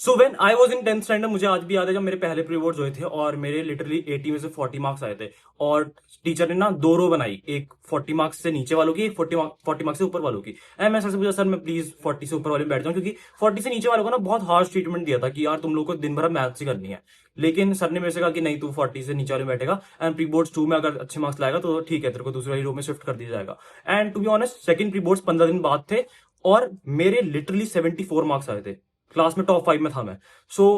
So when I was in 10th standard, मुझे आज भी याद है जब मेरे पहले प्री बोर्ड्स हुए थे और मेरे लिटरली 80 में से 40 मार्क्स आए थे। और टीचर ने ना दो रो बनाई, एक 40 मार्क्स से नीचे वालों की, एक 40 मार्क्स से ऊपर वालों की। एंड मैं सर से पूछा, सर मैं प्लीज 40 से ऊपर वाले में बैठ जाऊं, क्योंकि 40 से नीचे वालों को ना बहुत हार्श ट्रीटमेंट दिया था कि यार तुम लोग को दिन भर मैथ्स ही करनी है। लेकिन सर ने मेरे से कहा कि नहीं, तू 40 से नीचे वाले में बैठेगा एंड प्री बोर्ड्स 2 में अगर अच्छे मार्क्स लाएगा तो ठीक है, तेरे को दूसरी वाली रो में शिफ्ट कर दिया जाएगा। And to be honest, second pre boards 15 दिन बाद थे और मेरे लिटरली 74 मार्क्स आए थे। क्लास में टॉप 5 में था मैं।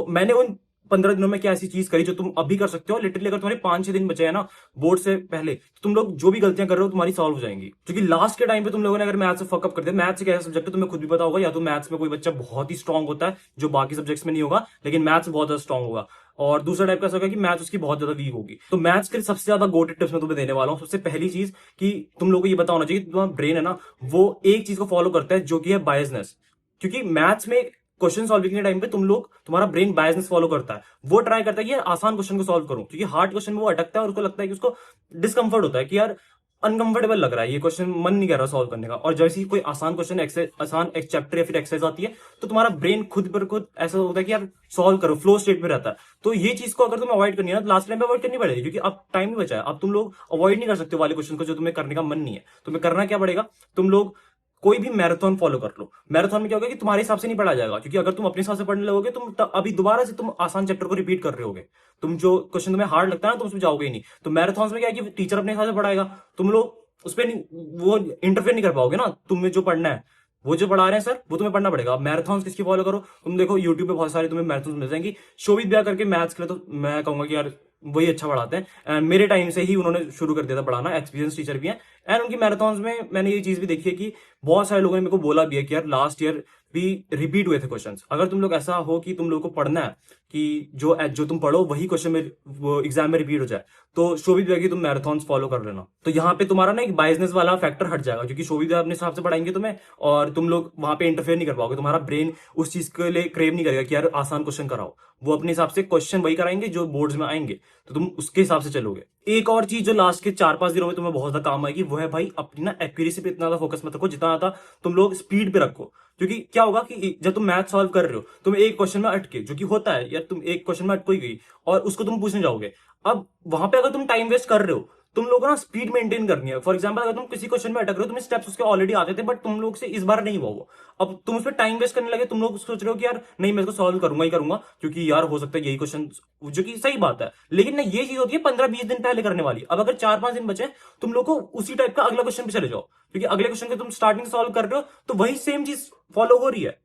मैंने उन 15 दिनों में क्या ऐसी चीज करी जो तुम अभी कर सकते हो। लिटरली अगर तुम्हारे 5-6 दिन बचे हैं ना बोर्ड से पहले, तो तुम लोग जो भी गलतियां कर रहे हो तुम्हारी सॉल्व हो जाएंगी। क्योंकि लास्ट के टाइम पे तुम लोगों ने अगर मैथ्स से फकअप कर दिया, मैथ्स एक ऐसा सब्जेक्ट है तुम्हें खुद भी पता होगा, या तो मैथ्स में कोई बच्चा बहुत ही स्ट्रांग होता है जो बाकी सब्जेक्ट्स में नहीं होगा, लेकिन मैथ्स बहुत ज्यादा स्ट्रांग होगा। और दूसरा टाइप का ऐसा होगा कि मैथ्स उसकी बहुत ज्यादा वीक होगी। तो मैथ्स के सबसे ज्यादा गोटेड टिप्स मैं तुम्हें देने वाला हूं। सबसे पहली चीज कि तुम लोगों को ये पता होना चाहिए कि तुम्हारा ब्रेन है ना, वो एक चीज को फॉलो करता है जो कि है बायसनेस। क्योंकि मैथ्स में क्वेश्चन सॉल्विंग के टाइम पे तुम्हारा ब्रेन बायसनेस फॉलो करता है। वो ट्राई करता है कि यार आसान क्वेश्चन को सॉल्व करूं, क्योंकि हार्ड क्वेश्चन में वो अटकता है और उसको लगता है कि उसको डिस्कंफर्ट होता है कि यार अनकंफर्टेबल लग रहा है, ये क्वेश्चन मन नहीं कर रहा सॉल्व करने का। और जैसे ही कोई आसान क्वेश्चन, आसान एक चैप्टर या फिर एक्सरसाइज आती है, तो तुम्हारा ब्रेन खुद पर खुद ऐसा होता है कि यार सॉल्व करो, फ्लो स्टेट में रहता है। तो ये चीज को अगर तुम्हें अवॉइड करनी है ना, लास्ट टाइम पे अवॉइड करनी पड़ेगी, क्योंकि अब टाइम नहीं बचा है। अब तुम लोग अवॉइड नहीं कर सकते वाले क्वेश्चन को जो तुम्हें करने का मन नहीं है। तुम्हें करना क्या पड़ेगा, तुम लोग कोई भी मैराथन फॉलो कर लो। मैराथन में क्या होगा कि तुम्हारे हिसाब से नहीं पढ़ा जाएगा, क्योंकि अगर तुम अपने हिसाब से पढ़ने लगोगे अभी दोबारा से तुम आसान चैप्टर को रिपीट कर रहे होगे। तुम जो क्वेश्चन तुम्हें हार्ड लगता है ना, तुम उसमें जाओगे ही नहीं। तो मैराथन में क्या है कि टीचर अपने हिसाब से पढ़ाएगा, तुम लोग उस पर वो इंटरफेयर नहीं कर पाओगे ना। तुम्हें जो पढ़ना है, वो जो पढ़ा रहे हैं सर, वो तुम्हें पढ़ना पड़ेगा। मैराथन किसकी फॉलो करो, तुम देखो यूट्यूब पे बहुत सारे तुम्हें मैराथन मिल जाएंगी। शोभित ब्याह करके मैथ्स के लिए, तो मैं कहूंगा कि यार वही अच्छा पढ़ाते हैं। एंड मेरे टाइम से ही उन्होंने शुरू कर दिया था पढ़ाना, एक्सपीरियंस टीचर भी हैं। एंड उनकी मैराथन में मैंने ये चीज भी देखी है कि बहुत सारे लोगों ने मेरे को बोला भी है कि यार लास्ट ईयर भी रिपीट हुए थे क्वेश्चंस। अगर तुम लोग ऐसा हो कि तुम लोग को पढ़ना है कि जो तुम पढ़ो वही क्वेश्चन में एग्जाम में रिपीट हो जाए, तो शोभित विद्या की तुम मैराथन्स फॉलो कर लेना। तो यहाँ पे तुम्हारा ना एक बायसनेस वाला फैक्टर हट जाएगा, क्योंकि शोभित विद्या अपने हिसाब से पढ़ाएंगे तुम्हें और तुम लोग वहां पे इंटरफेयर नहीं कर पाओगे। तुम्हारा ब्रेन उस चीज के लिए क्रेव नहीं करेगा कि यार आसान क्वेश्चन कराओ। वो अपने हिसाब से क्वेश्चन वही कराएंगे जो बोर्ड्स में आएंगे, तो तुम उसके हिसाब से चलोगे। एक और चीज जो लास्ट के 4-5 दिनों में तुम्हें बहुत ज्यादा काम आएगी, वो है भाई अपनी ना एक्यूरेसी पे इतना ज्यादा फोकस मत रखो जितना ज्यादा तुम लोग स्पीड पे रखो। क्योंकि क्या होगा कि जब तुम मैथ सॉल्व कर रहे हो, तुम एक क्वेश्चन में अटके, जो कि होता है यार, तुम एक क्वेश्चन में अटको ही गई और उसको तुम पूछने जाओगे। अब वहां पे अगर तुम टाइम वेस्ट कर रहे हो, तुम लोगों को ना स्पीड मेंटेन करनी है। फॉर एग्जांपल, अगर तुम किसी क्वेश्चन में अटक रहे हो, तुम्हें स्टेप्स उसके ऑलरेडी आते थे, बट तुम लोग से इस बार नहीं हुआ वो। अब तुम उस पर टाइम वेस्ट करने लगे, तुम लोग सोच रहे हो कि यार नहीं, मैं इसको सॉल्व करूंगा ही करूंगा, क्योंकि यार हो सकता है यही क्वेश्चन, जो कि सही बात है। लेकिन ना ये चीज होती है 15-20 दिन पहले करने वाली। अब अगर 4-5 दिन बचे, तुम लोग को उसी टाइप का अगला क्वेश्चन पे चले जाओ, क्योंकि अगले क्वेश्चन को तुम स्टार्टिंग सॉल्व कर रहे हो तो वही सेम चीज फॉलो हो रही है।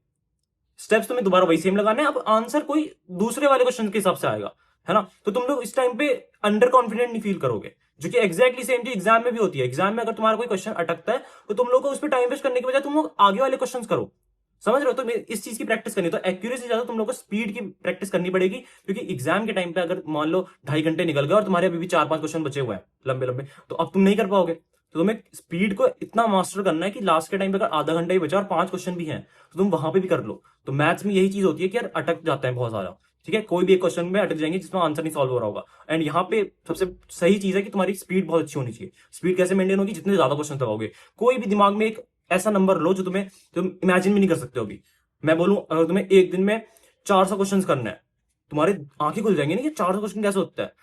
स्टेप्स तुम्हें दोबारा वही सेम लगाने हैं, अब आंसर कोई दूसरे वाले क्वेश्चन के हिसाब से आएगा, है ना। तो तुम लोग इस टाइम पे अंडर कॉन्फिडेंट नहीं फील करोगे, जो कि एक्जैक्टली सेम चीज एग्जाम में भी होती है। एग्जाम में अगर तुम्हारा कोई क्वेश्चन अटकता है, तो तुम लोग को उस पर टाइम वेस्ट करने के बजाय तुम लोग आगे वाले क्वेश्चन करो। समझ रहे हो। तो इस चीज की प्रैक्टिस करनी, तो एक्यूरेसी ज्यादा तुम लोग को स्पीड की प्रैक्टिस करनी पड़ेगी। क्योंकि एग्जाम के टाइम पे अगर मान लो 2.5 घंटे निकल गए और तुम्हारे अभी भी 4-5 क्वेश्चन बचे हुए हैं लंबे लंबे, तो अब तुम नहीं कर पाओगे। तो तुम्हें स्पीड को इतना मास्टर करना है कि लास्ट के टाइम पे अगर आधा घंटा ही बचा और 5 क्वेश्चन भी हैं, तो तुम वहां पे भी कर लो। तो मैथ्स में यही चीज होती है कि यार अटक जाता है बहुत सारा। ठीक है, कोई भी एक क्वेश्चन में अटक जाएंगे जिसमें आंसर नहीं सॉल्व हो रहा होगा। एंड यहाँ पे सबसे सही चीज है कि तुम्हारी स्पीड बहुत अच्छी होनी चाहिए। स्पीड कैसे मेंटेन होगी, जितने ज्यादा क्वेश्चन लगाओगे। कोई भी दिमाग में एक ऐसा नंबर लो जो तुम इमेजिन भी नहीं कर सकते हो अभी। मैं बोलूं, अगर तुम्हें एक दिन में 400 क्वेश्चन करना है, तुम्हारे आंखें खुल जाएंगे ना कि 400 क्वेश्चन कैसे होता है।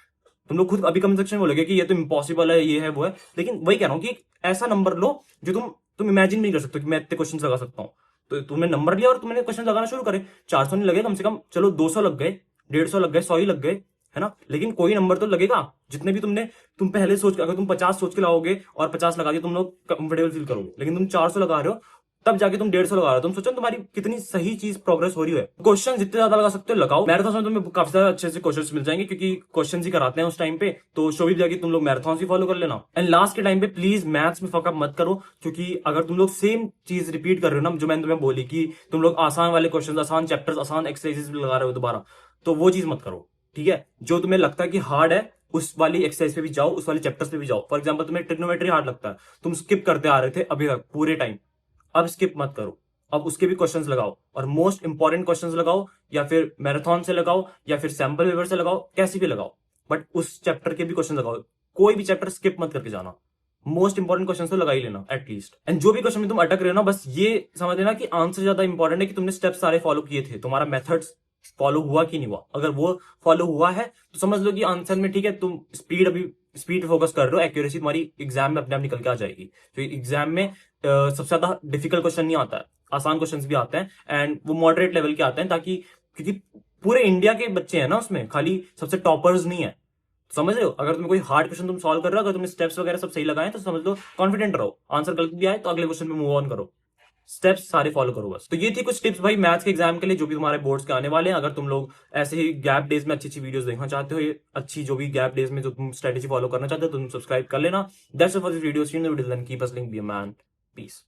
तुम लोग खुद अभी कमेंट सेक्शन में बोलोगे कि ये तो इम्पॉसिबल है, ये है वो है। लेकिन वही कह रहा हूँ कि एक ऐसा नंबर लो जो तुम इमेजिन नहीं कर सकते कि मैं इतने क्वेश्चन लगा सकता हूँ। तो तुमने नंबर लिया और तुमने क्वेश्चन लगाना शुरू करे। 400 नहीं लगे, कम से कम चलो 200 लग गए, 150 लग गए, 100 ही लग गए, है ना। लेकिन कोई नंबर तो लगेगा। जितने भी तुम पहले सोच, अगर तुम 50 सोच के लाओगे और 50 लगा दिए, तुम लोग कंफर्टेबल फील करोगे। लेकिन तुम 400 लगा रहे हो, तब जाके तुम 150 लगा रहे हो, तुम सोचो तुम्हारी कितनी सही चीज प्रोग्रेस हो रही है। क्वेश्चन जितने ज्यादा लगा सकते हो लगाओ। मैराथन में तुम्हें काफी ज्यादा अच्छे से क्वेश्चंस मिल जाएंगे, क्योंकि क्वेश्चन ही कराते हैं उस टाइम पे। तो शोभित जाके तुम लोग मैराथन ही फॉलो कर लेना। एंड लास्ट के टाइम पे प्लीज मैथ्स में फकअप मत करो, क्योंकि अगर तुम लोग सेम चीज रिपीट कर रहे हो ना, जो मैंने तुम्हें बोली कि तुम लोग आसान वाले क्वेश्चन, आसान चैप्टर्स, आसान एक्सरसाइजेस लगा रहे हो दोबारा, तो वो चीज मत करो। ठीक है, जो तुम्हें लगता है कि हार्ड है, उस वाली एक्सरसाइज पे भी जाओ, उस वाले चैप्टर्स पे भी जाओ। फॉर एग्जांपल, तुम्हें ट्रिग्नोमेट्री हार्ड लगता है, तुम स्किप करते आ रहे थे अभी तक पूरे टाइम, अब स्किप मत करो। अब उसके भी क्वेश्चंस लगाओ, और मोस्ट इंपॉर्टेंट क्वेश्चंस लगाओ, या फिर मैराथन से लगाओ, या फिर सैंपल पेपर से लगाओ, कैसे भी लगाओ, बट उस चैप्टर के भी क्वेश्चन लगाओ। कोई भी चैप्टर स्किप मत करके जाना। मोस्ट इंपॉर्टेंट क्वेश्चन तो लगा ही लेना एटलीस्ट। एंड जो भी क्वेश्चन में तुम अटक रहे हो ना, बस ये समझ लेना कि आंसर ज्यादा इंपॉर्टेंट है कि तुमने स्टेप्स सारे फॉलो किए थे, तुम्हारा मेथड्स फॉलो हुआ कि नहीं हुआ। अगर वो फॉलो हुआ है तो समझ लो कि आंसर में ठीक है, तुम स्पीड पे फोकस कर रहे हो, एक्यूरेसी तुम्हारी एग्जाम में अपने आप निकल के आ जाएगी। तो एग्जाम में सबसे ज्यादा डिफिकल्ट क्वेश्चन नहीं आता है, आसान क्वेश्चन भी आते हैं, एंड वो मॉडरेट लेवल के आते हैं, ताकि क्योंकि पूरे इंडिया के बच्चे हैं ना उसमें, खाली सबसे टॉपर्स नहीं है। समझ रहे हो, अगर तुम्हें कोई हार्ड क्वेश्चन तुम सॉल्व कर रहे हो, अगर तुमने स्टेप्स वगैरह सब सही लगाए तो समझ लो कॉन्फिडेंट रहो, आंसर गलत भी आए तो अगले क्वेश्चन पे मूव ऑन करो, स्टेप्स सारे फॉलो करो बस। तो ये थी कुछ टिप्स भाई मैथ्स के एग्जाम के लिए जो भी तुम्हारे बोर्ड्स के आने वाले हैं। अगर तुम लोग ऐसे ही गैप डेज में अच्छी अच्छी वीडियोस देखना चाहते हो, ये अच्छी जो भी गैप डेज में जो तुम स्ट्रेटेजी फॉलो करना चाहते हो, तो तुम सब्सक्राइब कर लेना। That's it for this video, see you in the video, then keep hustling, be a man, piece.